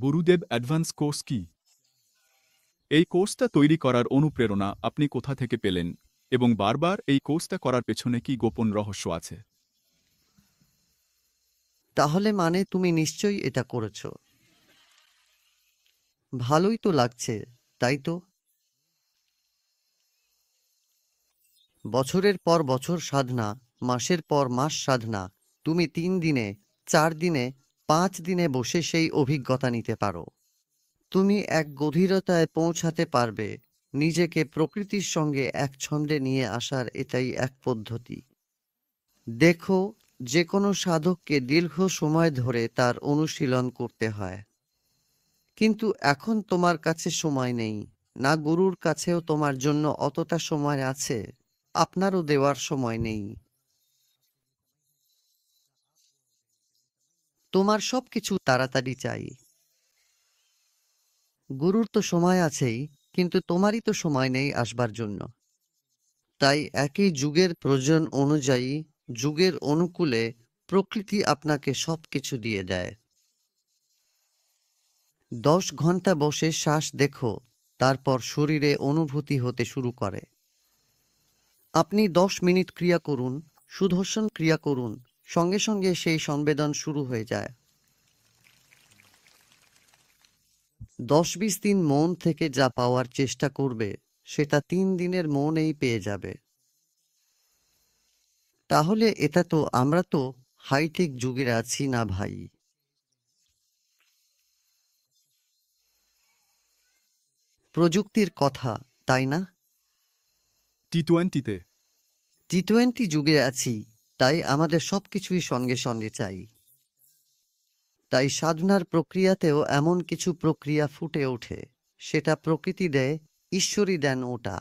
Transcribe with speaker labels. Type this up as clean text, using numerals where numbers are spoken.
Speaker 1: গুরুদেব advance course কি? এই কোর্সটা তৈরি করার অনুপ্রেরণা আপনি কোথা থেকে পেলেন এবং বারবার এই কোর্সটা করার পেছনে কি গোপন রহস্য আছে?
Speaker 2: তাহলে মানে তুমি নিশ্চয়ই এটা করেছো। ভালোই তো লাগছে, তাই তো? বছরের পর বছর সাধনা, মাসের পর মাস সাধনা, তুমি 3 দিনে, 4 দিনে, 5 দিনে বসে সেই অভিজ্ঞতা নিতে পারো। তুমি এক গভীরতায় পৌঁছাতে পারবে। নিজেকে প্রকৃতির সঙ্গে এক ছন্দে নিয়ে আসার এটাই এক পদ্ধতি। দেখো, যে কোনো সাধককে দীর্ঘ সময় ধরে তার অনুশীলন করতে হয়। কিন্তু এখন তোমার কাছে সময় নেই, না গুরুর কাছেও তোমার জন্য অতটা সময় আছে, আপনারও দেওয়ার সময় নেই। তোমার সবকিছু তাড়াতাড়ি চাই। গুরুর তো সময় আছেই, কিন্তু তোমারই তো সময় নেই আসবার জন্য। তাই একই যুগের প্রয়োজন অনুযায়ী, যুগের অনুকূলে প্রকৃতি আপনাকে সবকিছু দিয়ে দেয়। 10 ঘন্টা বসে শ্বাস দেখো, তারপর শরীরে অনুভূতি হতে শুরু করে। আপনি 10 মিনিট ক্রিয়া করুন, সুদর্শন ক্রিয়া করুন, সঙ্গে সঙ্গে সেই সংবেদন শুরু হয়ে যায়। 10-20 দিন মন থেকে যা পাওয়ার চেষ্টা করবে, সেটা 3 দিনের মনেই পেয়ে যাবে। তাহলে আমরা তো হাইটেক যুগে আছি না ভাই? প্রযুক্তির কথা, তাই না?
Speaker 1: টি-20তে
Speaker 2: টি-20 যুগে আছি, তাই আমাদের সবকিছুই সঙ্গে সঙ্গে চাই। তাই সাধনার প্রক্রিয়াতেও এমন কিছু প্রক্রিয়া ফুটে ওঠে, সেটা প্রকৃতি দেয়, ঈশ্বরই দেন ওটা।